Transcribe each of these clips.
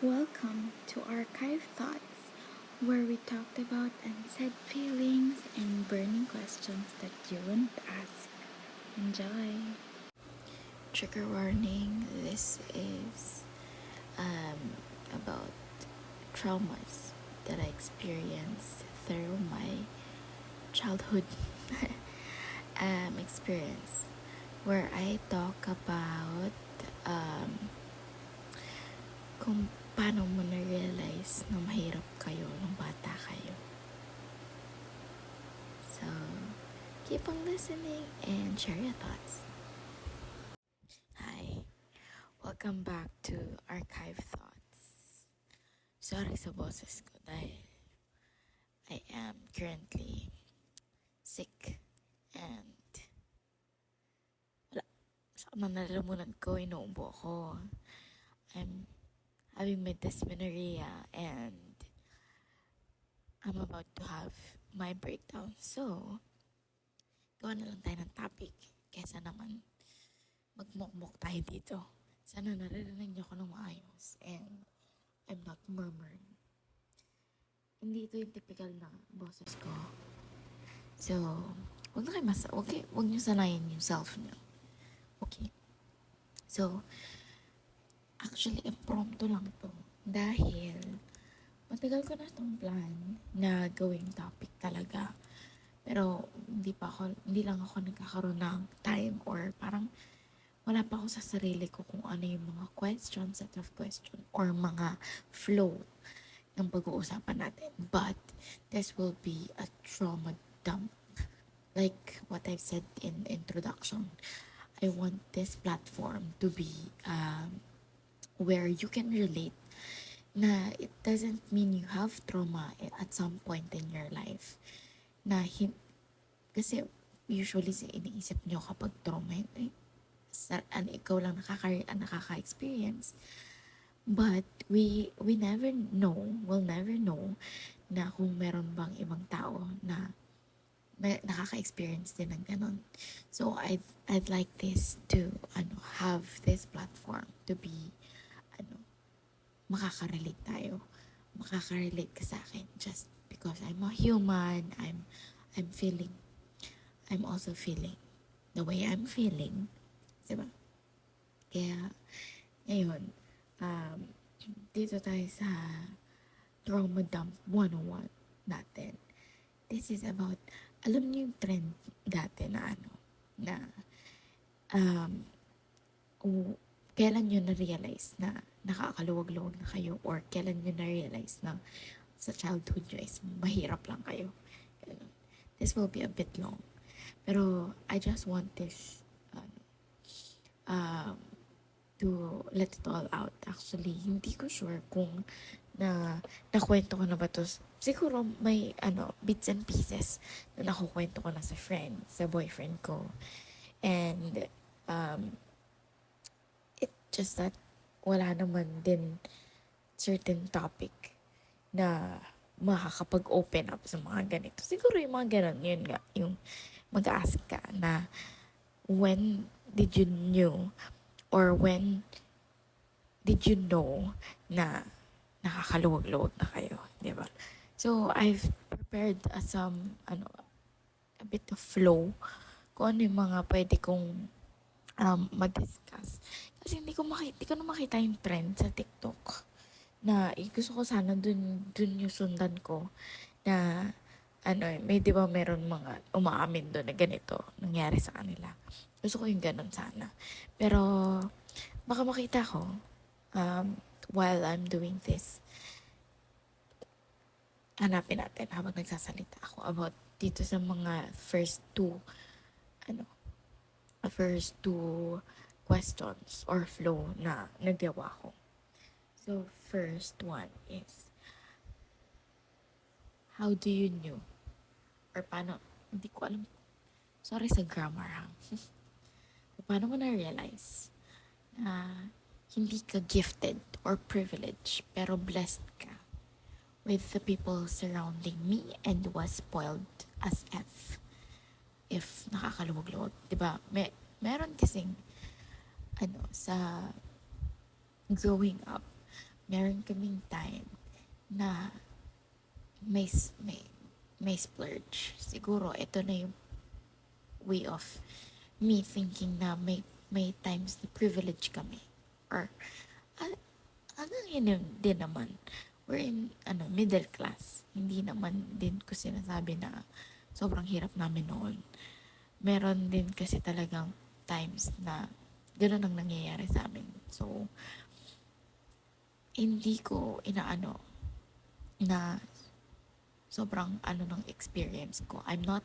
Welcome to Archive Thoughts, where we talked about unsaid feelings and burning questions that you wouldn't ask. Enjoy! Trigger warning, this is about traumas that I experienced through my childhood experience, where I talk about kung paano mo na-realize na mahirap kayo nung bata kayo. So, keep on listening and share your thoughts. Hi, welcome back to Archive Thoughts. Sorry sa boses ko dahil I am currently sick and wala. Sa nalalamunan ko, inuubo ko. I'm having my dysmenorrhea and I'm about to have my breakdown. So, gawa na lang tayo ng topic kesa naman magmukmuk tayo dito. Sana naririnig niyo ako ng maayos and I'm not murmuring. Hindi ito yung typical na boses ko. So, huwag niyo sanayin yung self niyo. Okay. So, actually, impromptu lang to. Dahil, matagal ko na itong plan na gawing topic talaga. Pero, hindi lang ako nagkakaroon ng time or parang wala pa ako sa sarili ko kung ano yung mga set of question, or mga flow ng pag-uusapan natin. But, this will be a trauma dump. Like what I've said in introduction, I want this platform to be where you can relate na it doesn't mean you have trauma at some point in your life. Kasi usually iniisip nyo kapag trauma, ikaw lang nakaka-experience. But we'll never know na kung meron bang ibang tao na nakaka-experience din ng ganon. So I'd like this to have this platform to be makaka-relate tayo. Makaka-relate ka sa akin just because I'm a human. I'm also feeling the way I'm feeling. Diba? Kaya, ngayon, dito tayo sa Trauma Dump 101 natin. This is about, alam niyo yung trend dati na kailan nyo na-realize na nakakaluwag-luwag na kayo, or kailan nyo na-realize na sa childhood nyo is mahirap lang kayo. This will be a bit long. Pero I just want this to let it all out. Actually, hindi ko sure kung nakwento ko na ba to. Siguro may bits and pieces na nakukwento ko na sa boyfriend ko. And it just that wala naman din certain topic na makakapag-open up sa mga ganito. Siguro yung mga ganon, yun nga, yung mag-ask ka na when did you knew or when did you know na nakakaluwag-luwag na kayo, di ba? So, I've prepared a bit of flow kung ano yung mga pwede kong mag-discuss. Kasi hindi ko na makita yung trend sa TikTok na gusto ko sana dun yung sundan ko na may di ba meron mga umaamin doon na ganito nangyari sa kanila. Gusto ko yung ganun sana. Pero baka makita ko while I'm doing this. Hanapin natin habang nagsasalita ako about dito sa mga first two questions or flow na nagawa ko. So, first one is, how do you knew? Or paano, hindi ko alam. Sorry sa grammar ha. Paano mo na-realize na hindi ka gifted or privileged pero blessed ka with the people surrounding me and was spoiled as if nakakaluwag-luwag. Diba? Meron kasing sa growing up, meron kaming time na may splurge. Siguro ito na yung way of me thinking na may times na privilege kami. Or hanggang yun din naman. We're in middle class. Hindi naman din ko sinasabi na sobrang hirap namin noon. Meron din kasi talagang times na gano'n ang nangyayari sa amin. So, hindi ko inaano na sobrang ng experience ko. I'm not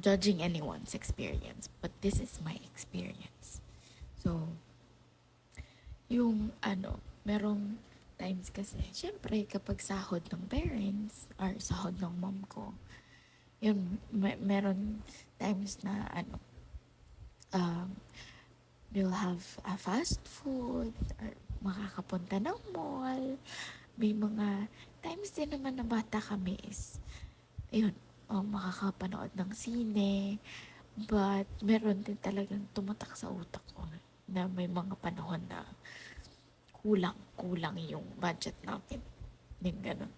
judging anyone's experience, but this is my experience. So, yung merong times kasi, syempre kapag sahod ng parents or sahod ng mom ko, yun, meron times na we'll have a fast food or makakapunta ng mall. May mga times din naman na bata kami is makakapanood ng sine. But meron din talagang tumatak sa utak ko na may mga panahon na kulang yung budget namin. Yung ganun.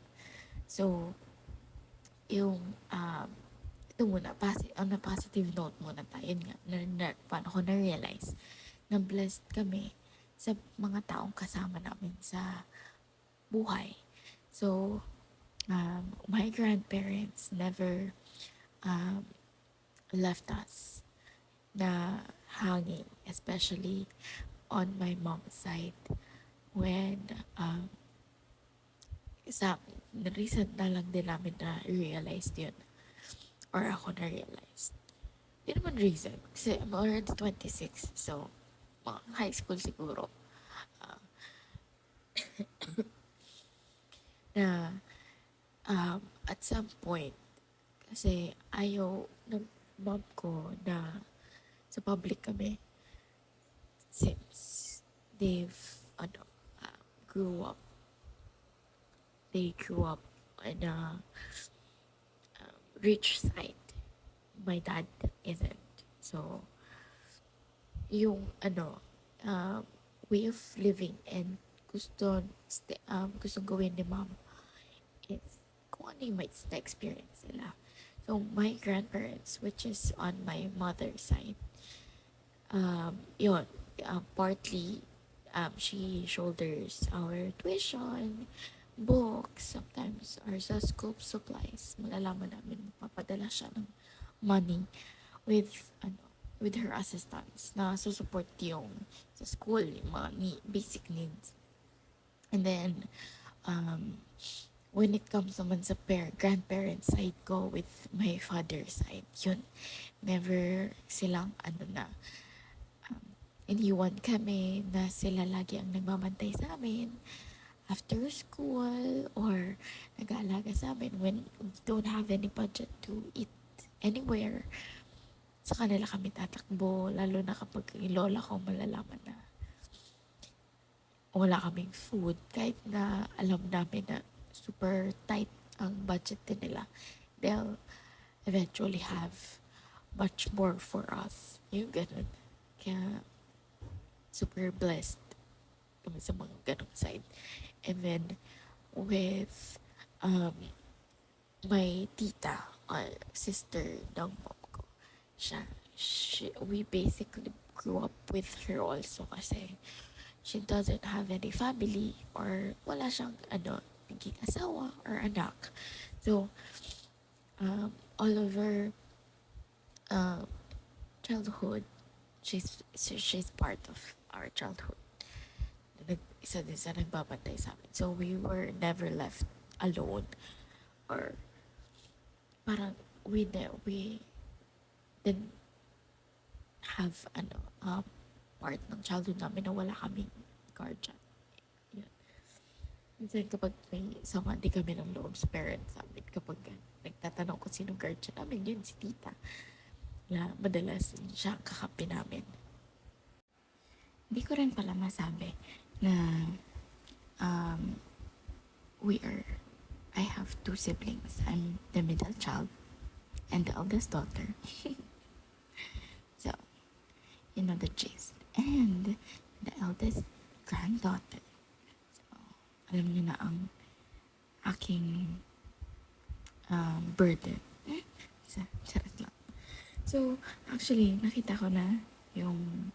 So, yung ito muna, on a positive note muna tayo nga, paano ko na-realize na blessed kami sa mga taong kasama namin sa buhay. So, my grandparents never left us na hanging, especially on my mom's side. When recent na lang din namin na realized yun, or ako na realized. Hindi naman recent kasi I'm already 26, so mga high school siguro. Na at some point kasi ayaw ng mom ko na sa public kami since they've grew up in a rich side. My dad isn't. So, yung way of living and gustong gawin ni mom is kung ano yung may experience nila. So, my grandparents, which is on my mother's side, partly, she shoulders our tuition, books, sometimes our sa school supplies. Malalaman namin, papadala siya ng money with her assistants na support yung sa school, yung mga basic needs. And then, when it comes naman sa grandparents side ko with my father's side, yun, never silang iniwan kami na sila lagi ang nagbabantay sa amin after school or nag-aalaga sa amin when we don't have any budget to eat anywhere. Sa kanila kami tatakbo, lalo na kapag yung lola ko malalaman na wala kaming food, kahit na alam namin na super tight ang budget din nila, they'll eventually have much more for us. Yung ganun. Kaya super blessed kami sa mga ganung side. And then with my tita or sister ng mom ko, we basically grew up with her also kasi she doesn't have any family or wala siyang naging asawa or anak. So all of her childhood, she's part of our childhood. Isa din sa nagbabantay sa amin. So we were never left alone or parang we didn't have part ng childhood namin na wala kaming guardian. Yun. Minsan kapag may sama, di kami ng loob sa parents namin. Kapag nagtatanong kung sino guardian namin, yun si tita. Na madalas siya ang kakampi namin. Hindi ko rin pala masabi na I have 2 siblings. I'm the middle child and the eldest daughter. So, you know the gist. And the eldest granddaughter. So, alam niyo na ang aking burden. Charot lang. So, actually, nakita ko na yung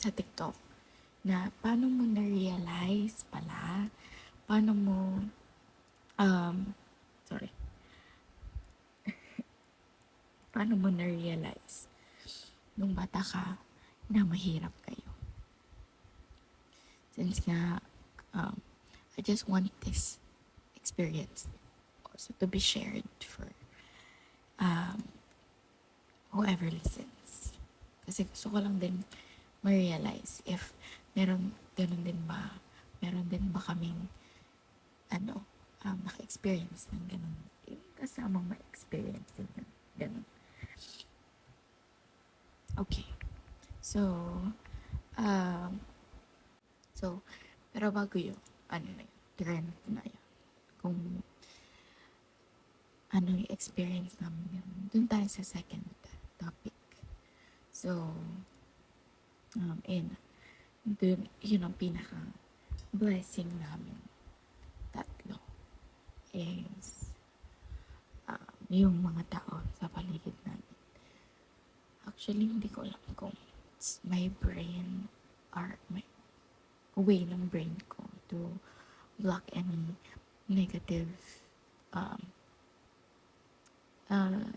sa TikTok na paano mo na-realize pala, paano mo, sorry, paano mo na-realize nung bata ka na mahirap kayo. Since nga, I just want this experience also to be shared for whoever listens. Kasi gusto ko lang din ma-realize if meron din ba kaming naka-experience ng ganun. Yung kasamang ma-experience din ng ganun. Okay. So, pero bago yun, trend na yun. Kung ano yung experience namin yun. Dun tayo sa second topic. So, dun, yun ang pinaka blessing namin tatlo is yung mga tao sa paligid namin. Actually, hindi ko alam kung it's my brain or my way ng brain ko to block any negative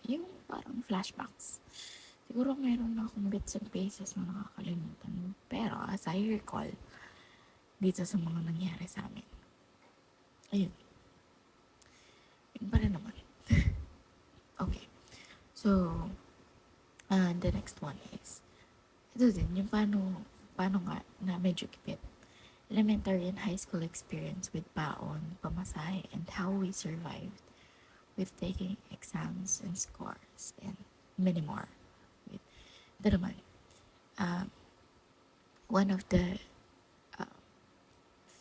yung parang flashbacks. Siguro meron na akong bits and pieces na nakakalimutan. Pero as I recall, dito sa mga nangyari sa amin, ayun. Yun pa rin naman. Okay. So, the next one is, ito din, yung paano nga na medyo kipit. Elementary and high school experience with baon, pamasahe, and how we survived with taking exams and scores, and many more. Ito naman, one of the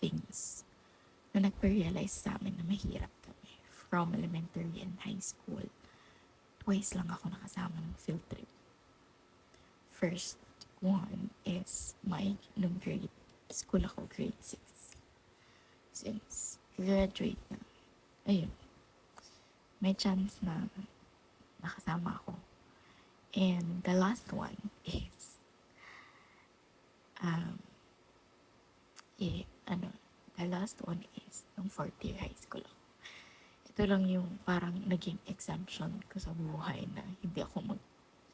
things na nagpa-realize sa amin na mahirap kami from elementary and high school, twice lang ako nakasama ng field trip. First one is nung grade school ako, grade 6. Since graduate na, ayun, may chance na nakasama ako. And the last one is, the last one is nung 4th year high school ako. Ito lang yung parang naging exemption ko sa buhay na hindi ako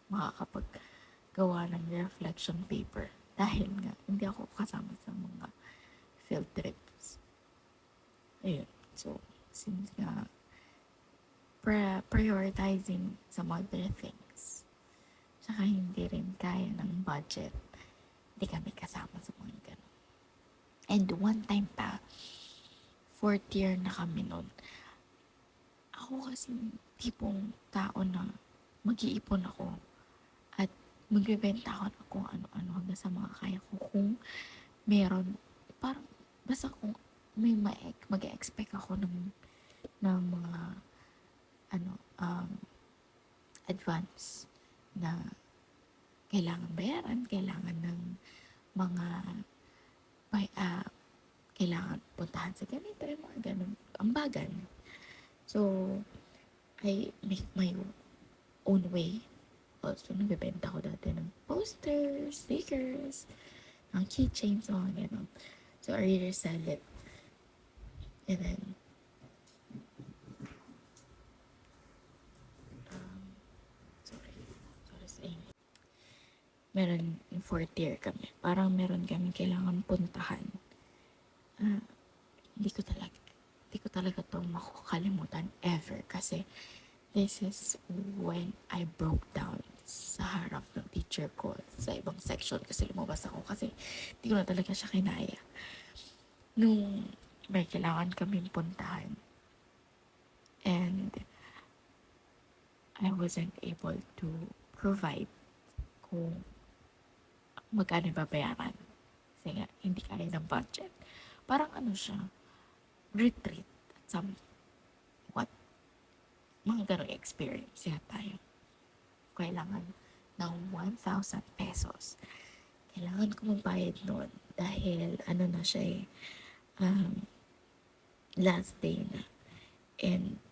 makakapaggawa ng reflection paper dahil nga hindi ako kasama sa mga field trips. Ayun. So, since nga prioritizing some other things, tsaka hindi rin kaya ng budget, hindi kami kasama sa mga ganun. And one time pa, 4th year na kami nun, ako kasi tipong tao na mag-iipon ako at magbebenta ako ng kung ano-ano hanggang sa mga kaya ko. Kung meron, parang basta kung may mag-expect ako ng mga advance na kailangan bayaran, kailangan ng mga kailangan puntahan sa ganito, yung mga ganun, ambagan. So, I make my own way. Also, nagbebenta ko dati ng posters, stickers, ng keychains, mga ganun. So, I resell it. And then, meron yung 4th year kami. Parang meron kami kailangan puntahan. Hindi ko talaga to makakalimutan ever kasi this is when I broke down sa harap ng teacher ko sa ibang section kasi lumabas ako kasi hindi ko na talaga siya kinaya. Nung may kailangan kaming puntahan and I wasn't able to provide kung magkano babayaran. Kasi nga, hindi kaya ng budget. Parang siya, retreat at somewhat, mga ganong experience yata tayo. Kailangan ng 1,000 pesos. Kailangan ko magbayad nun dahil na siya um, last day na. And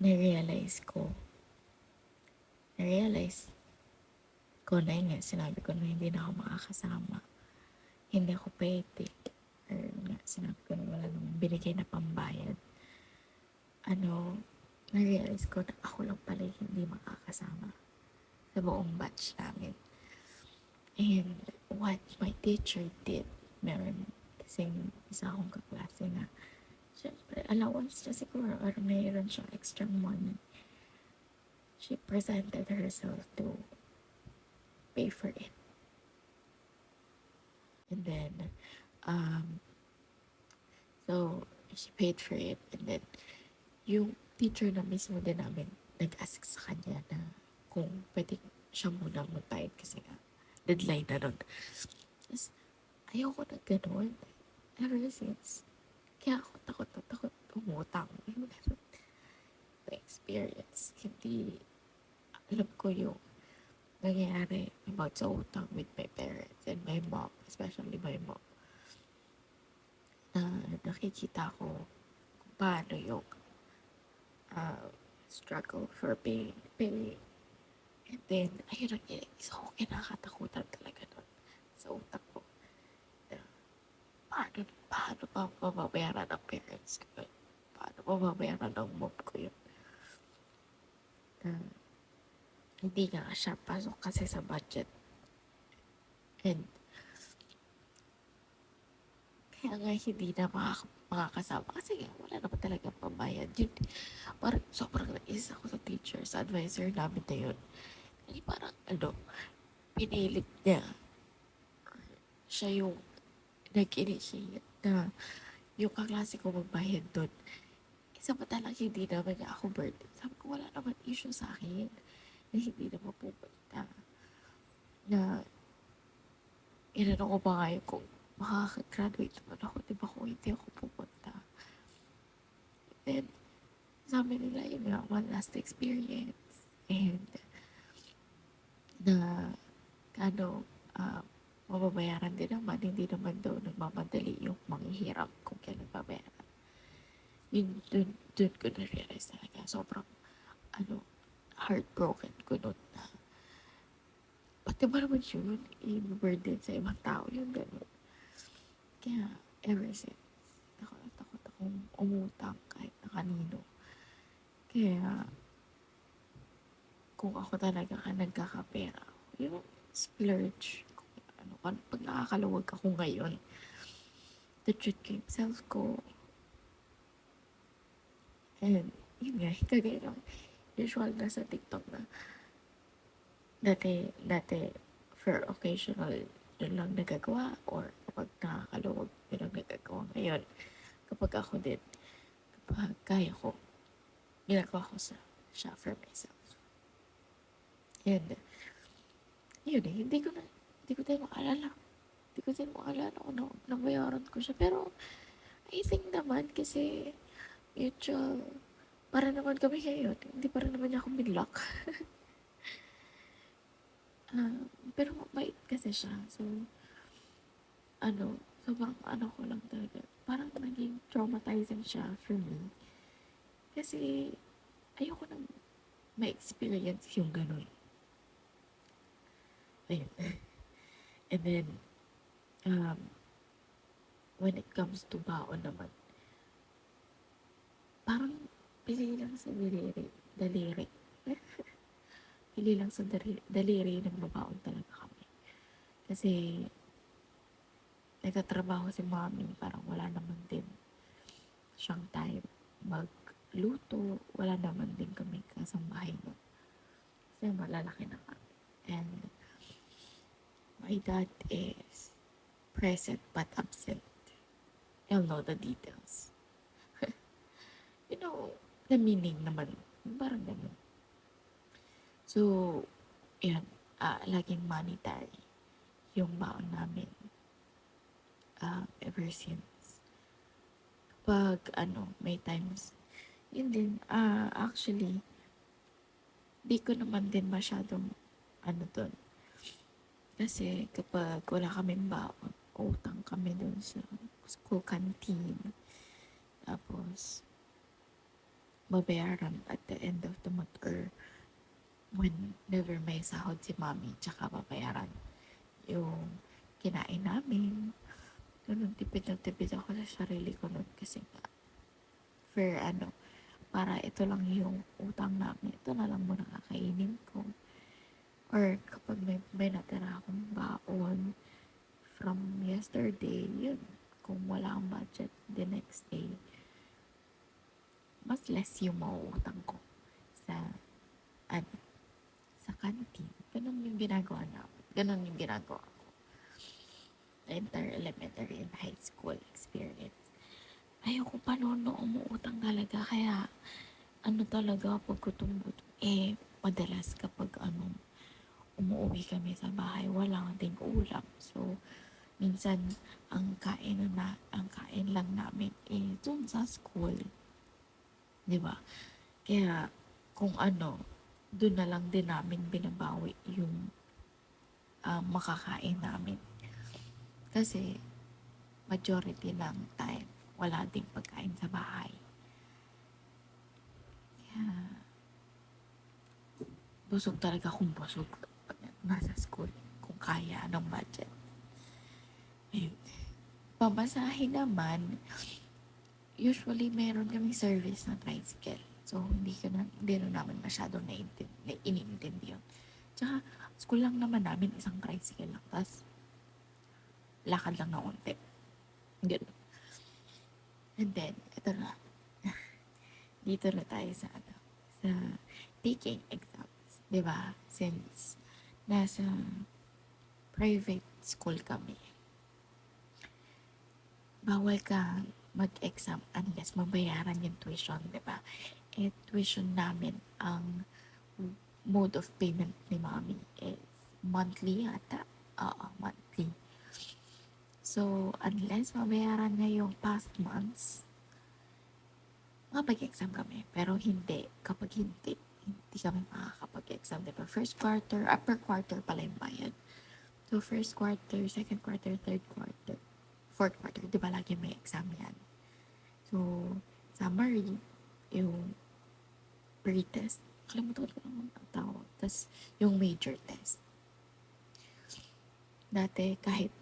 na-realize ko na yun nga, sinabi ko na hindi na ako makakasama. Hindi ako pwede. Or nga, sinabi ko na wala namang binigay na pambayad. Na-realize ko na ako lang pala hindi makakasama sa buong batch namin. And what my teacher did, meron kasing isa akong kaklase na syempre, allowance siya siguro or mayroon siyang extra money. She presented herself to pay for it. And then, so, she paid for it. And then, yung teacher na mismo din namin, nag-ask sa kanya na kung pwede siya muna magbayad kasi nga, deadline na nun. Tapos, ayoko na ganun. Ever since, kaya ako takot umutang. Yung ganun na experience. Hindi, alam ko yung nangyayari about sa utang with my parents and my mom, especially my mom. Na nakikita ko kung paano yung struggle for paying. And then, ayun ang isa ko kinakatakutan talaga nun sa utak ko. Na, paano pa mababayaran ng parents ko yun? Paano mababayaran ng mom ko yun? Hindi nga siya pasok kasi sa budget. And kaya nga hindi na makakasama kasi nga wala naman talaga pambayad. Yun, parang sobrang nais ako sa teacher, sa advisor namin na yun. Kasi parang pinilit niya. Siya yung nag-initiate na yung kaklase ko magbayad doon. Samantalang hindi naman niya ako birthday. Sabi ko wala naman issue sa akin na hindi na mapupunta. Na inano ko ba ngayon kung makaka-graduate naman ako, di ba kung hindi ako pupunta. And then, sabi nila yun nga, one last experience. And, na, mababayaran din naman, hindi naman daw nagmamadali yung manghihirap kung kailan babayaran. Yun, dun ko na-realize talaga, sobrang, heartbroken ko nun na, pati ba naman yun, i-burden sa ibang tao, yung gano'n. Kaya, ever since, takot akong umutang kahit na kanino. Kaya, kung ako talaga nagkakapera, yung splurge, pag nakakaluwag ako ngayon, to treat ko yung self ko. And, yun nga, kagaya ng usual na sa TikTok na dati, for occasional, yun lang nagagawa, or kapag nakakaluwag, yun lang nagagawa. Ngayon, kapag ako din, kapag kaya ko, ginagawa ko siya for myself. And, yun hindi ko din maalala. Hindi ko din maalala kung nabayaran ko siya. Pero, I think naman kasi, mutual, para naman kami ngayon. Hindi para naman niya ako binlock. Pero mabait kasi siya. So, sobrang ko lang talaga. Parang naging traumatizing siya for me. Kasi, ayoko nang ma-experience yung ganun. Ayun. And then, when it comes to baon naman, parang pili lang sa daliri. Pili lang sa daliri ng babaon talaga kami. Kasi, nagtatrabaho si mami, parang wala naman din siyang time magluto, wala naman din kami kasambahay nun. Kasi malalaki na kami. And, my dad is present but absent. You'll know the details. You know, the meaning naman. Parang ganun. So, yan. Laging monetary yung baon namin. Ever since. Kapag, may times, yun din, actually, di ko naman din masyadong, dun. Kasi kapag wala kaming baon, utang kami dun sa school canteen. Tapos, babayaran at the end of the month or whenever may sahod si mami, tsaka babayaran yung kinain namin. Ganun, tipid na tipid ako sa sarili ko nun kasi nga, for para ito lang yung utang namin, ito na lang muna kakainin ko. Or kapag may natira akong baon from yesterday, yun, kung wala akong budget the next day, mas less yung mauutang ko sa ano, sa canteen. Ganun yung ginagawa namin. Ganun yung ginagawa ko. The entire elementary and high school experience. Ayoko pa noon umuutang talaga. Kaya, talaga, pag gutom-gutom, madalas kapag umuwi kami sa bahay, wala ding ulam. So, minsan, ang kain lang namin dun sa school. Diba? Kaya, kung dun na lang din namin binabawi yung makakain namin. Kasi, majority ng time, wala ding pagkain sa bahay. Kaya, busog talaga kung busog pag nasa school, kung kaya ng budget. Ayun. Pamasahe naman, usually meron kaming service na tricycle. So, hindi na namin masyadong iniintindi yun. Tsaka, school lang naman namin, isang tricycle lang. Tapos, lakad lang na unti. Ganun. And then, ito na. Dito na tayo sa taking exams. Diba? Since, nasa private school kami, bawal ka mag-exam unless mabayaran yung tuition, diba? Tuition namin, ang mode of payment ni mami is monthly ata. Monthly. So, unless mabayaran niya yung past months, makapag-exam kami. Pero hindi, kapag hindi kami makakapag-exam. Diba? First quarter, per quarter pala yung bayad. So, first quarter, second quarter, third quarter, fourth quarter, diba lagi may exam yan? So, summary, yung pre-test, kalimutan ko naman ang tawag. Tapos, yung major test. Dati, kahit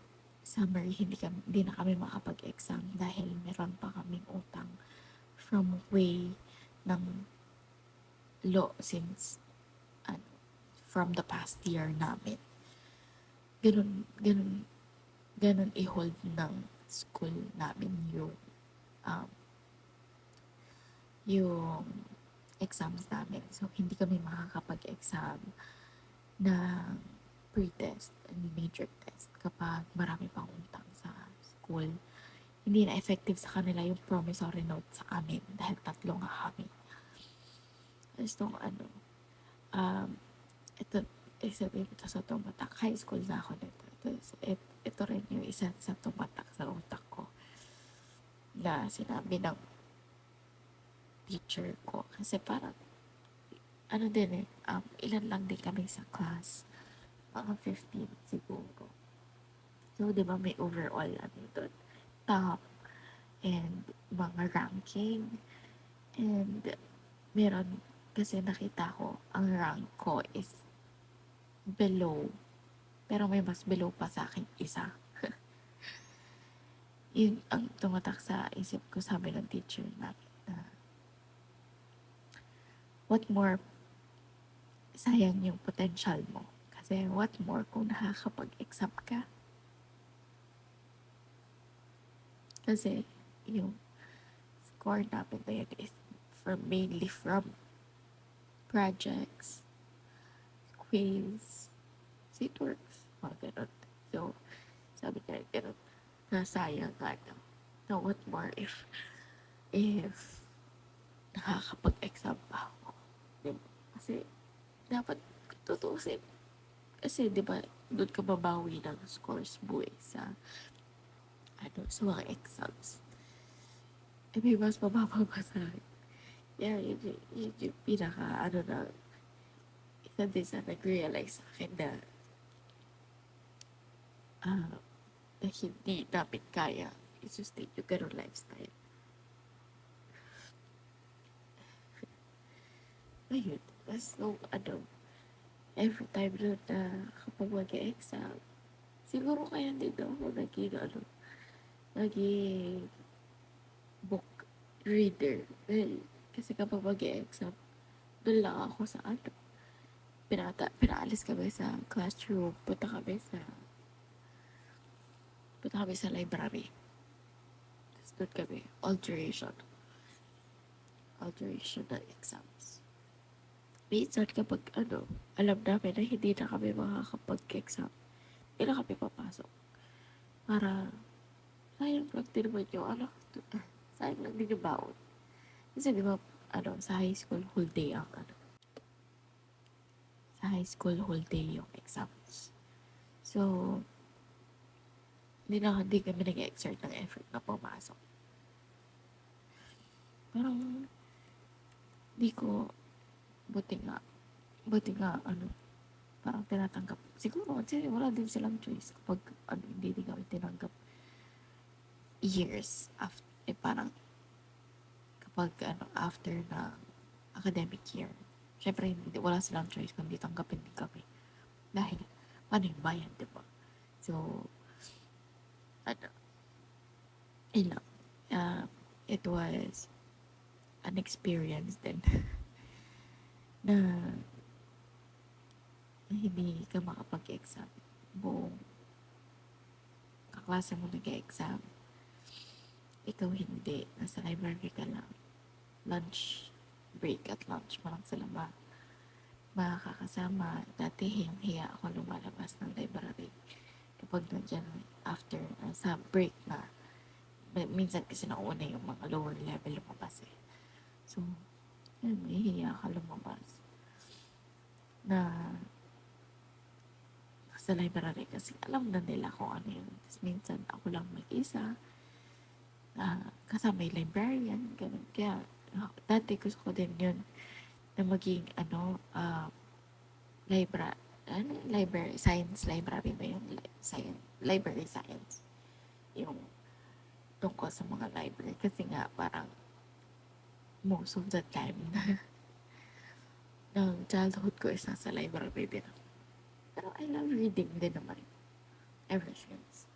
summary, hindi na kami makapag-exam dahil meron pa kaming utang from way ng law since from the past year namin. Ganun i-hold ng school namin yung exams namin. So, hindi kami makakapag-exam ng pre-test and major test kapag marami pang utang sa school. Hindi na effective sa kanila yung promissory note sa amin dahil 3 nga kami. Tapos ito, isabihin ko sa tumatak. High school na ako nito. Tapos, ito rin yung isa sa tumatak sa utak ko na sinabi ng teacher ko. Kasi parang, ilan lang din kami sa class. Mga 15 siguro. So, di ba may overall, doon, top, and mga ranking. And, meron, kasi nakita ko, ang rank ko is below. Pero may mas below pa sa akin isa. Yun ang tumatak sa isip ko, sabi ng teacher namin na what more, sayang yung potential mo. Kasi what more kung nakakapag-exam ka. Kasi yung score namin na yun is mainly from projects, quiz, seatworks, mga ganun. So, sabi niya, ganun, nasayang ka na. Now, what more if nakakapag-exam pa ako? Diba? Kasi, dapat tutusin. Kasi, di ba, doon ka babawi ng scores buhay sa mga exams. May mas mababa pa sa akin. Yeah, yun yung pinaka, isa din sa nag-realize sa akin na hindi namin kaya i-sustain yung ganun lifestyle. Ayun. So, every time na kapag mag-exam, siguro kaya din ako naging book reader. Well, kasi kapag mag-exam, doon lang ako sa pinaalis kami sa classroom, punta kami sa library. Tapos doon kami, alteration ng exams. Minsan kapag alam namin na hindi na kami makakapag-exam, hindi na kami papasok. Para, sayang lang din naman yung sayang lang din yung baon. Kasi di ba, sa high school, whole day sa high school, whole day yung exams. So, hindi kami nag-exert ng effort na pumasok. Parang, di ko, buti nga, parang tinatanggap. Siguro, kasi wala din silang choice kapag, hindi din kami tinanggap years after, parang, kapag, after ng academic year. Syempre, wala silang choice kundi tanggapin din kami. Dahil, paano yung bayan, diba? So, it was an experience din na hindi ka makapag-exam. Buong kaklase mo nag-exam. Ikaw hindi. Nasa library ka lang. Lunch break at lunch mo lang sila makakasama. Dati hiya ako lumalabas ng library. Kapag nandiyan after, sa break na, minsan kasi nauna yung mga lower level lumabas eh. So, yun, hiya ka lumabas. Na sa library kasi alam na nila kung ano yun. Tapos minsan ako lang mag-isa. Kasama yung librarian, ganun. Kaya, dati gusto ko din yun na maging, library, science library ba yung library science. Yung tungkol sa mga library. Kasi nga, parang most of the time ng childhood ko is nasa library din ako. Pero I love reading din naman. Ever since.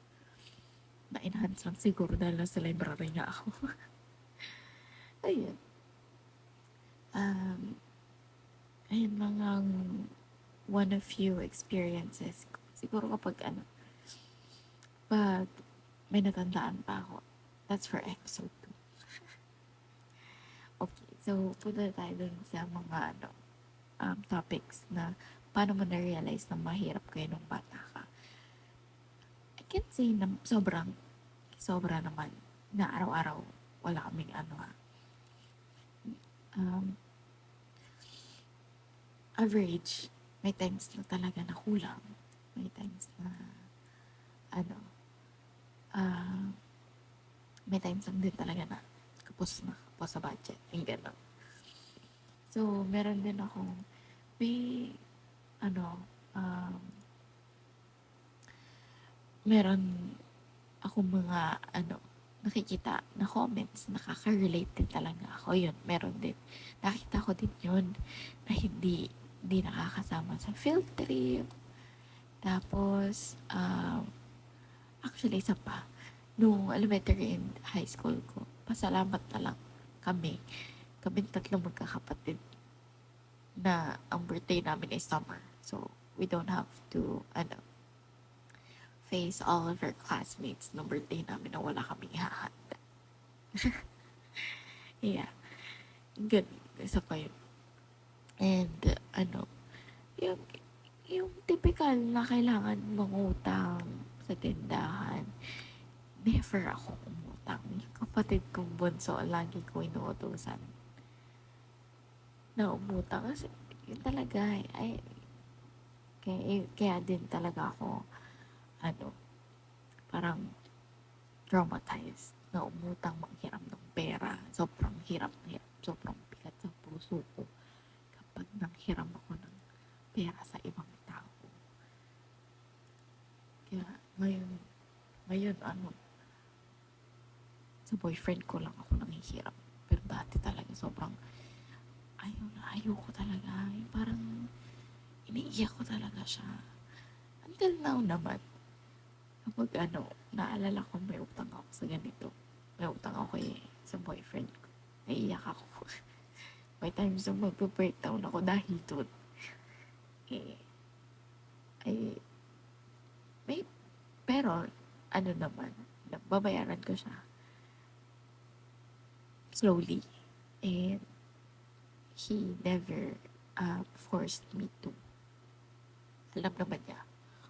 Na-enhance lang siguro dahil nasa library nga ako. Ayun. Ayun lang ang one of few experiences ko. Siguro kapag pag may natandaan pa ako. That's for episode 2. Okay, so punta tayo dun sa mga topics na paano mo na-realize na mahirap kayo nung bata ka. I can't say na sobra naman na araw-araw wala kaming average. May times na talaga na kulang. May times na may times lang din talaga na kapos sa budget. Yung gano'n. So, meron din akong meron akong mga nakikita na comments, nakaka-relate din talaga ako. Yun, meron din. Nakita ko din yun na hindi nakakasama sa field trip. Tapos, actually, isa pa, nung elementary and high school ko, pasalamat na lang kaming tatlong magkakapatid na ang birthday namin is summer. So, we don't have to, face all of our classmates nung birthday namin na wala kaming hahanda. Yeah. Good. Isa pa yun. And, yung typical na kailangan mangutang sa tindahan, never ako umutang. Yung kapatid kong bunso, lagi ko inuutusan na umutang. Kasi, yun talaga, kaya din talaga ako, parang traumatized na umutang, manghiram ng pera. Sobrang hirap na hirap. Sobrang bigat sa puso ko kapag nanghiram ako ng pera sa ibang tao. Kaya, ngayon, boyfriend ko lang ako nanghihirap. Pero dati talaga sobrang ayoko talaga. Yung parang iniiyak ko talaga siya. Until now naman, kapag naalala ko may utang ako sa ganito. May utang ako sa boyfriend ko. Naiiyak ako. May times na magpa-breakdown ako dahil doon. May, pero, naman, babayaran ko siya slowly. And he never forced me to. Alam naman niya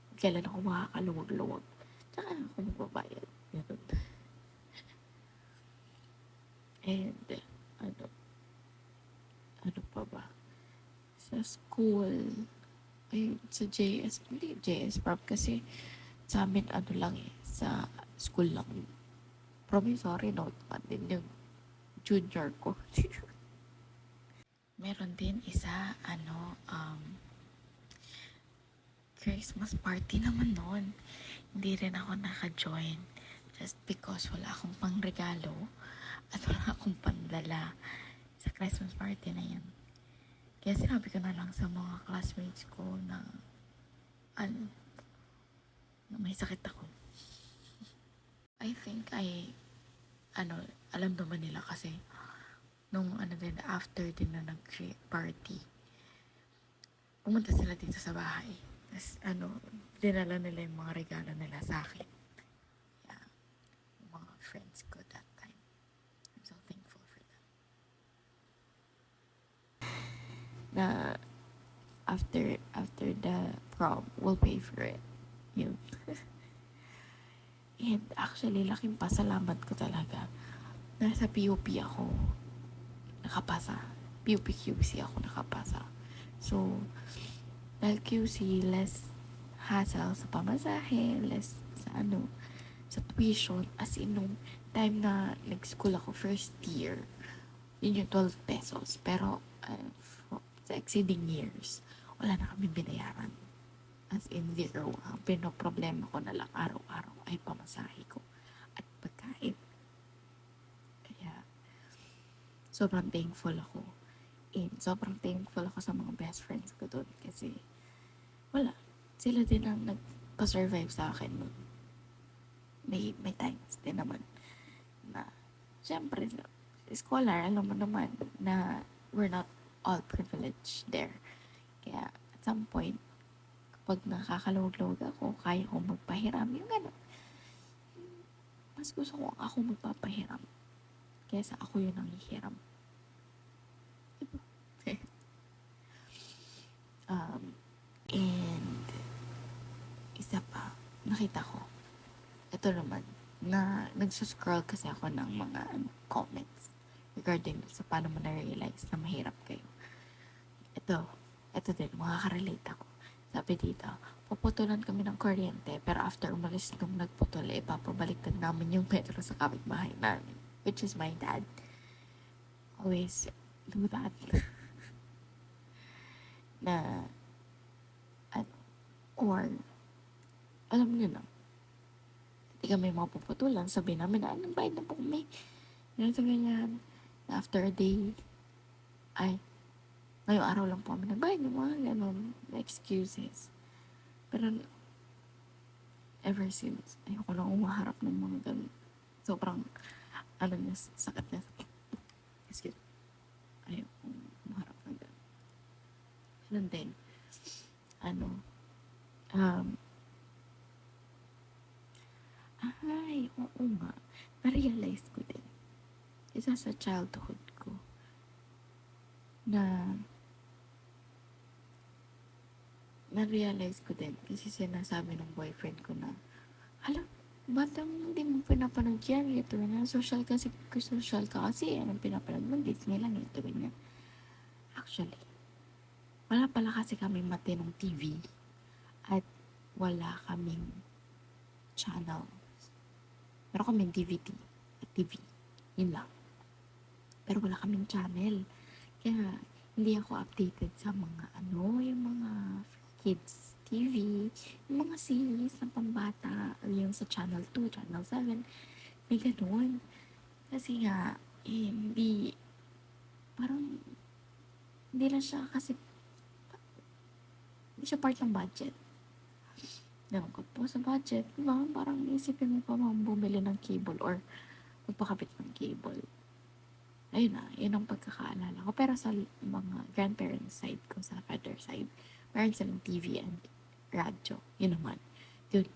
kung kailan ako makakaluwag-luwag. Tsaka ako magbabayad. Ganun. And, ano pa ba? Sa school, sa JS, hindi JS prop kasi sa amin sa school lang. Promissory note pa din yung junior ko. Meron din isa, Christmas party naman noon. Hindi rin ako naka-join just because wala akong pangregalo at wala akong pandala sa Christmas party na yan. Kaya sinabi ko na lang sa mga classmates ko na may sakit ako. I think alam naman nila kasi nung after din na nag-party, pumunta sila dito sa bahay. Tapos dinala nila yung mga regalo nila sa akin. Yeah, yung mga friends ko that time. I'm so thankful for them. Na after the prom, we'll pay for it. Yun. And actually, laking pasalamat ko talaga. Nasa PUP ako nakapasa. PUP QC ako nakapasa. So, dahil QC, less hassle sa pamasahe, less sa tuition. As in, nung time na nag-school ako first year, yun yung 12 pesos. Pero, sa exceeding years, wala na kami binayaran. As in, zero. Ang pinoproblema ko na lang araw-araw ay pamasahe ko at pagkain. Kaya, sobrang thankful ako. And sobrang thankful ako sa mga best friends ko doon kasi wala. Sila din ang nagpa-survive sa akin nun. May times din naman na syempre, scholar, alam mo naman na we're not all privileged there. Kaya at some point, kapag nakakalawag-lawag ako, kaya kong magpahiram. Yung gano'n. Mas gusto ko ako magpapahiram kaysa ako yung nanghihiram. Diba? And isa pa, nakita ko, ito naman, na nagsuscroll kasi ako ng mga comments regarding sa paano mo na-realize na mahirap kayo. Ito din, makaka-relate ako. Sabi dito, puputulan kami ng kuryente, pero after umalis nung nagputol, papabaliktad namin yung metro sa kapitbahay namin, which is my dad. Always do that. Na, or, alam niyo na, hindi kami mapuputulan, sabi namin na, anong bayad na po kami? Ganito ganyan. After a day, ngayong araw lang po kami nagbayad ng mga ganon excuses. Pero, ever since, ayoko lang umaharap ng mga ganon. Sobrang, sakit na. Excuse me. Ayoko umaharap ng ganon. Ganun din. Oo nga. Na-realize ko din. Isa sa childhood ko na-realize ko din kasi sinasabi ng boyfriend ko na, hala, ba't hindi mo pinapanood yan? Ito na, social ka kasi, anong pinapanood mo? Disney lang, ito ganyan. Actually, wala pala kasi kami matinong TV at wala kaming channel. Pero kaming DVD at TV. Yun lang. Pero wala kaming channel. Kaya, hindi ako updated sa mga yung mga kids TV, yung mga series na pambata, yung sa Channel 2, Channel 7, may ganun. Kasi nga, hindi, parang, hindi na siya kasi, hindi siya part ng budget. Ewan ko po sa budget, diba? Parang isipin mo pa bumili ng cable or magpakabit ng cable. Ayun na, yun ang pagkakaalala ko. Pero sa mga grandparents side ko, sa father side, meron silang TV and radyo. Yun naman. Doon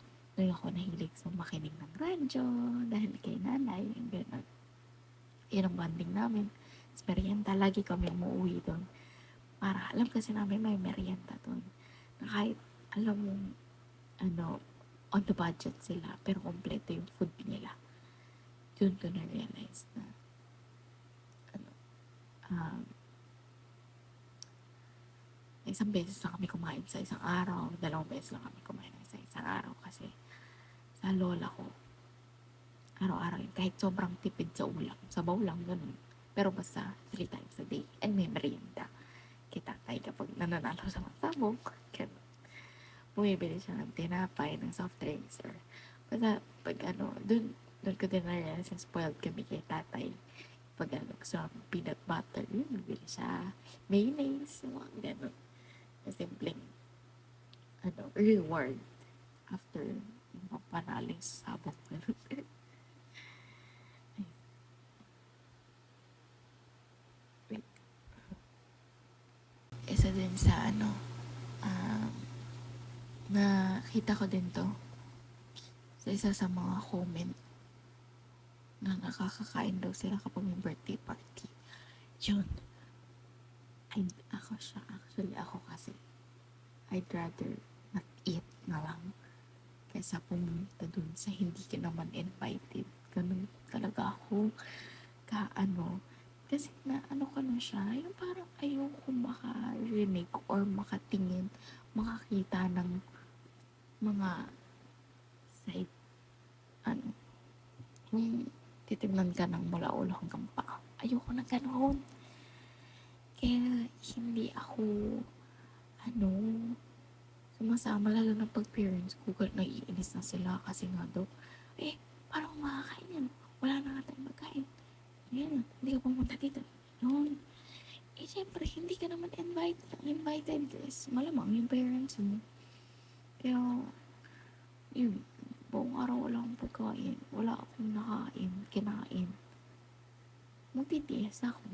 ako nahilig sa makinig ng radyo dahil kay nanay. Yung ganun. Yun ang bonding namin. Sa merienda, lagi kami umuwi doon. Para alam kasi namin may merienda doon. Na kahit alam mo, ano, on the budget sila, pero kompleto yung food nila. Doon ko na-realize na, ano, um, isang beses lang kami kumain sa isang araw, 2 beses lang kami kumain sa isang araw kasi sa lola ko, araw-araw yun, kahit sobrang tipid sa ulam, sabaw lang, ganun. Pero basta 3 times a day, and may merienda. Kita tayo kapag nananalo sa sabog, ganun. Bumibili siya ng tinapay, ng soft drinks, or basta pag dun ko din na-realize na spoiled kami kay tatay. Pag gusto ng peanut butter, yun, bibili siya. Mayonnaise, mga ganun. Simpleng reward after panaling sa sabong. Wait. Isa din sa um, nakita ko din to sa isa sa mga comment na nakakakain daw sila kapag may birthday party. Yun. Actually ako kasi I'd rather not eat na lang kaysa pumunta dun sa hindi ka naman invited. Ganun talaga ako kasi na ko na siya, yung parang ayoko makarinig or makatingin, makakita ng mga side, yung titignan ka ng mula ulo hanggang paa. Ayoko na ganoon. Kaya hindi ako sumasama, lalo na pag parents ko, naiinis na sila kasi nga daw, parang makakain yan. Wala na nga tayong magkain. Yan, hindi ka pumunta dito. Noon. Siyempre, hindi ka naman invited guys. Malamang yung parents mo. Kaya, yun, buong araw wala akong pagkain. Wala akong kinain. Magtitiis ako.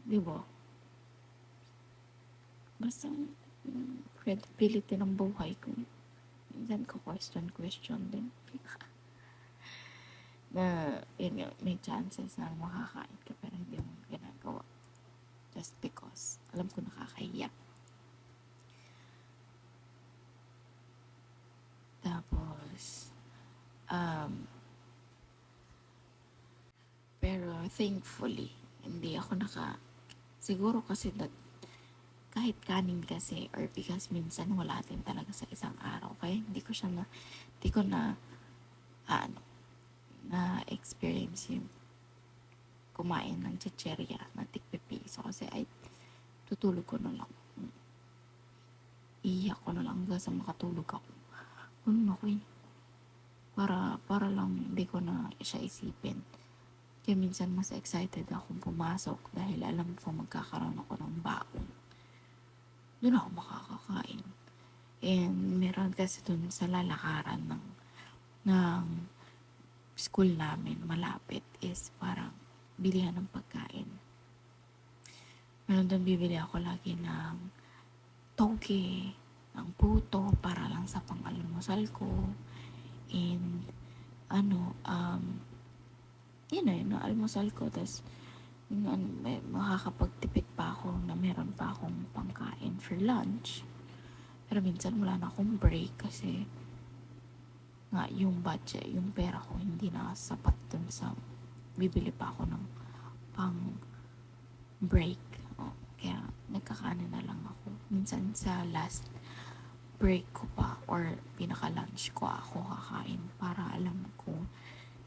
Diba? Basta, credibility ng buhay ko. Minsan ko question din. Na, yun nga, may chances na makakain ka pero hindi mo ginagawa. Just because, alam ko nakakahiya. Tapos, pero thankfully, hindi ako siguro kasi kahit kanin kasi or because minsan wala din talaga sa isang araw. Kaya hindi ko na experience yung kumain ng chicherya na tigpipiso kasi tutulog ko na lang. Iiyak ko na lang hanggang sa makatulog ako. Ganun ako para lang hindi ko na siya isipin. Kaya minsan mas excited akong pumasok dahil alam ko magkakaroon ako ng baon. Doon ako makakakain. And meron kasi doon sa lalakaran ng school namin malapit is parang bilihan ng pagkain. Meron doon bibili ako lagi ng toge, ng puto para lang sa pang-almusal ko. And yun na almusal ko. Tapos makakapagtipid pa ako na meron pa akong pangkain for lunch. Pero minsan wala na akong break kasi nga yung budget, yung pera ko hindi na sapat dun sa bibili pa ako ng pang break. Kaya nagkakanin na lang ako. Minsan sa last break ko pa or pinaka lunch ko ako kakain para alam ko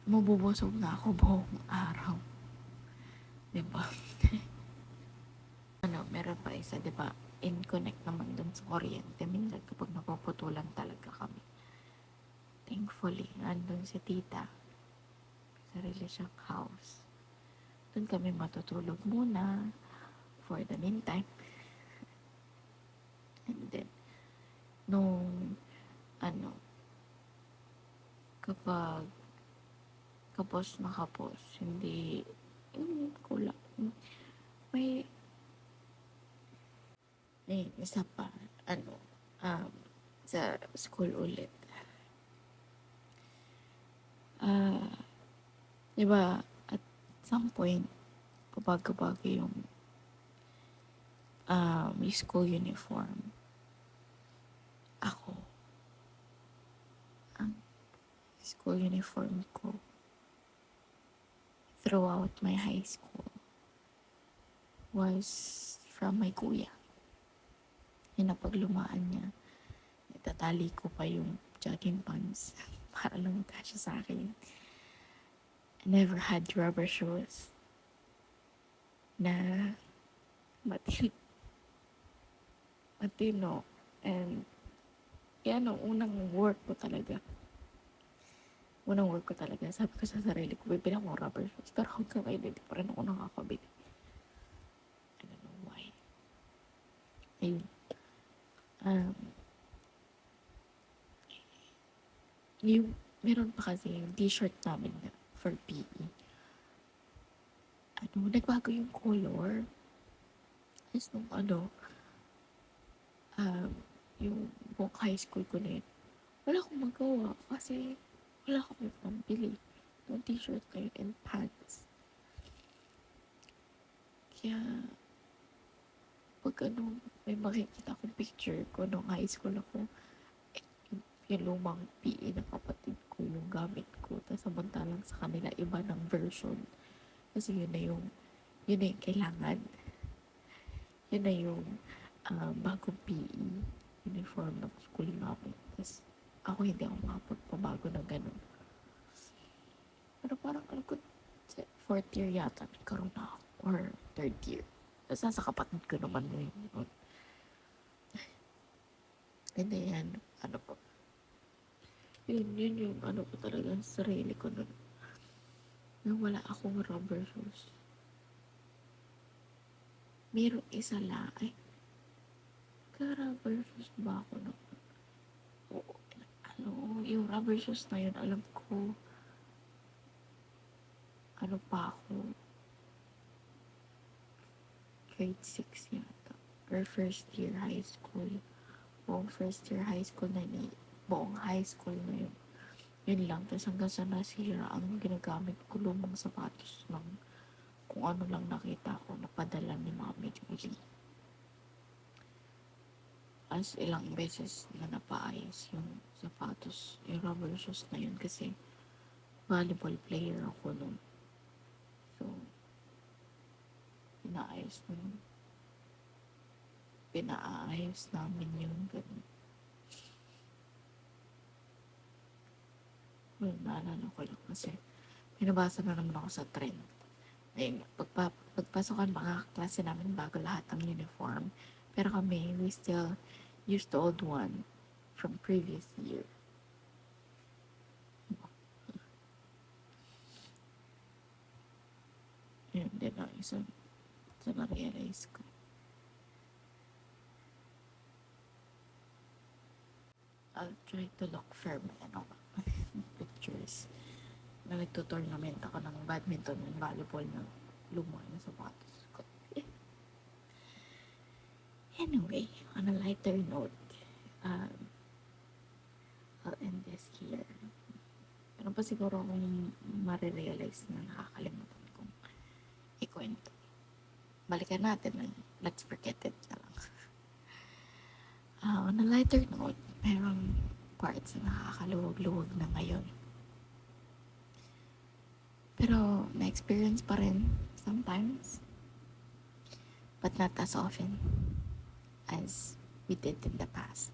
mabubusog na ako buong araw. Diba? Meron pa isa, diba? In-connect naman dun sa kuryente. Minsan kapag napuputulan talaga kami. Thankfully, nandun si tita. sarili siyang house. Doon kami matutulog muna for the meantime. And then, nung, ano, kapag kapos, hindi, kulang. May, isa pa, um, sa school ulit. Diba, at some point, kabag-kabag yung school uniform. Ako, ang school uniform ko throughout my high school was from my kuya. Yung napaglumaan niya, itatali ko pa yung jogging pants para lang magkasya sa akin. I never had rubber shoes na matino. And yan ang unang work ko talaga. Sabi ko sa sarili ko, bibili ako ng rubber shoes. Pero hanggang ngayon, hindi pa rin ako nakakabili. I don't know why. Ayun. Meron pa kasi yung t-shirt namin na for PE. Nagbago yung color. Tapos nung yung buong high school ko na yun, wala akong magawa kasi wala akong pambili ng t-shirt na yun and pants. Kaya, pag may makikita akong picture ko nung high school ako, yung lumang PE ng kapatid ko, yung gamit ko. Tapos samantalang sa kanila, iba ng version. Kasi yun na yung kailangan. Yun na yung bagong PE uniform ng school namin. Tapos ako hindi ako makapagpabago ng ganun. Pero parang fourth year yata nagkaroon na ako. Or third year. Tapos sa kapatid ko naman yun. And then, yun yung ko talaga sa sarili ko nun. Na wala akong rubber shoes. Merong isa lang. Rubber shoes ba ako nun? Yung rubber shoes na yun, alam ko, pa ako, grade 6 yata. Or first year high school. Buong first year high school na buong high school na yun. Yun lang. Tapos hanggang sa nasira, ang ginagamit ko lumang sapatos ng kung ano lang nakita ko napadala ni Mami Julie. As ilang beses na napaayos yung sapatos, yung rubber shoes na yun kasi volleyball player ako nun. So, pinaayos namin yun. Ganun. Well, naalala ko lang kasi pinabasa na naman ako sa trend. Pagpasokan mga klase namin bago lahat ng uniform. Pero kami, we still use the old one from previous year. Yun din ang isa na-realize ko. I'll try to look for pictures na nagtutournament ako ng badminton and volleyball na lumang na sapatos ko. Anyway, on a lighter note, I'll end this here. Pero pa siguro akong marirealize na nakakalimutan kong ikwento. Balikan natin, let's forget it na lang. On a lighter note, merong parts na nakakaluwag-luwag na ngayon. Pero na-experience pa rin sometimes, but not as often as we did in the past.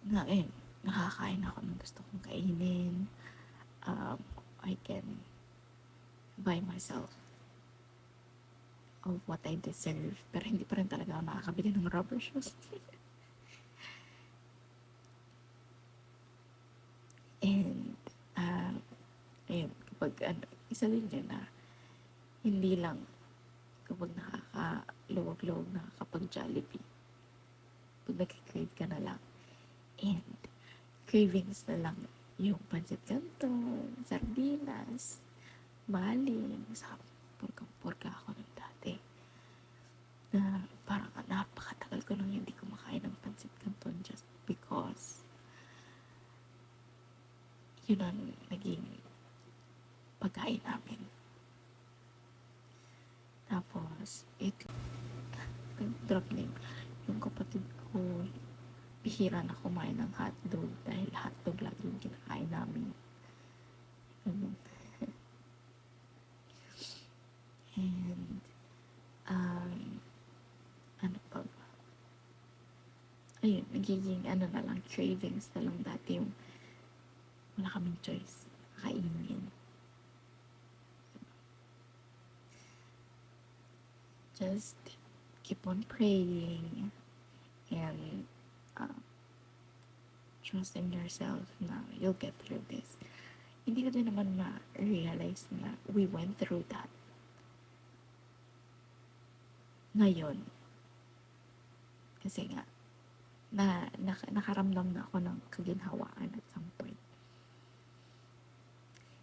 Ngayon, nakakain ako ng gusto kong kainin. I can buy myself of what I deserve. Pero hindi pa rin talaga ako nakakabili ng rubber shoes. And ano, isa din yun na hindi lang kapag nakakaluwag-luwag na kapag Jollibee. Pag nag-crave ka na lang. And cravings na lang yung pancit canton, sardinas, maling, sa purga ako ng dati. Na parang napakatagal ko nang hindi kumakain ng pancit canton just because yun ang naging pagkain namin. Tapos, drop name, yung kapatid ko, bihira na kumain ng hotdog dahil hotdog lagi yung kinakain namin. And, ano pa ba? Ayun, nagiging ano na lang, cravings na lang dati yung wala kaming choice, kainin. Just keep on praying and trust in yourself na you'll get through this. Hindi ko din naman ma-realize na we went through that ngayon. Kasi nga, nakaramdam na ako ng kaginhawaan at some point.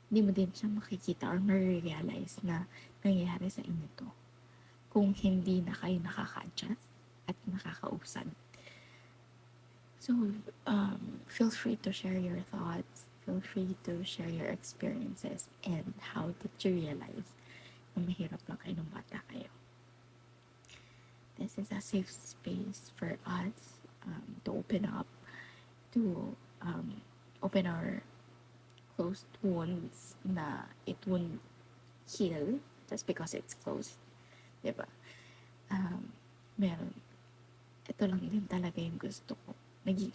Hindi mo din siya makikita or ma-realize na nangyayari sa inyo to kung hindi na kayo nakaka-adjust at nakakausad. So, feel free to share your thoughts. Feel free to share your experiences and how did you realize na mahirap lang kayo nung bata kayo. This is a safe space for us to open up, to open our closed wounds na it won't heal just because it's closed. Diba? Meron. Ito lang din talaga yung gusto ko.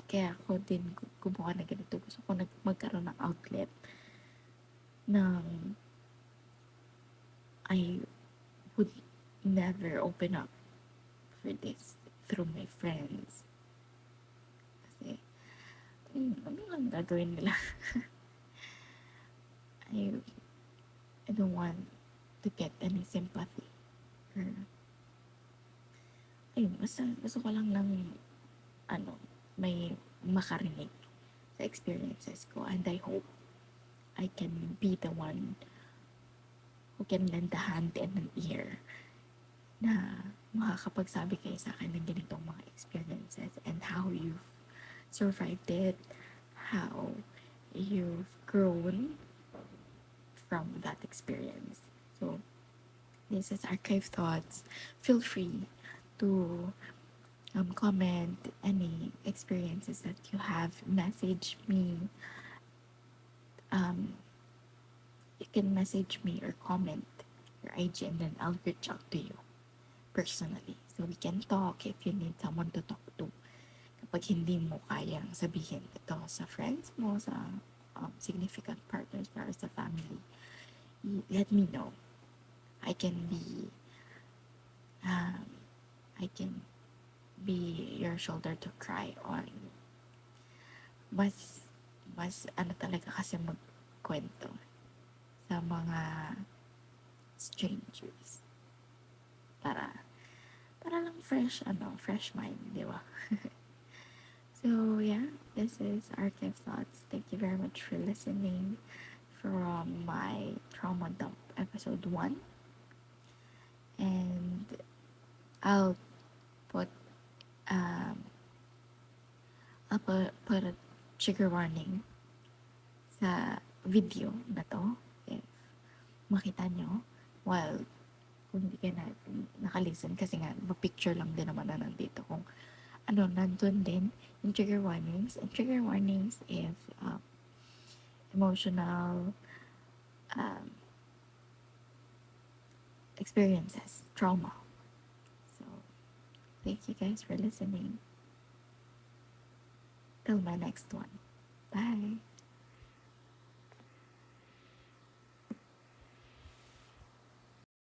Kaya ako din gumawa na ganito. Gusto ko magkaroon ng outlet ng I would never open up for this through my friends. Kasi, ano ang gagawin nila? I don't want to get any sympathy. Ayun, gusto ko lang ng may makarinig sa experiences ko, and I hope I can be the one who can lend a hand and an ear na makakapagsabi kayo sa akin ng ganitong mga experiences and how you've survived it, how you've grown from that experience. So, this is Archive Thoughts. Feel free to comment any experiences that you have. Message me. You can message me or comment your IG, and then I'll reach out to you personally. So we can talk if you need someone to talk to. Kapag hindi mo kayang sabihin ito sa friends mo, sa significant partners, or sa family, let me know. I can be your shoulder to cry on. Mas talaga kasi magkwento sa mga strangers. Para lang fresh mind, di ba? So, yeah, this is Archive Thoughts. Thank you very much for listening from my Trauma Dump episode 1. And I'll put a trigger warning sa video na to if makita nyo while kung hindi ka na nakalisten, kasi nga picture lang din naman na nandito kung nandun din yung trigger warnings, and trigger warnings if emotional experiences, trauma. So, thank you guys for listening. Till my next one. Bye.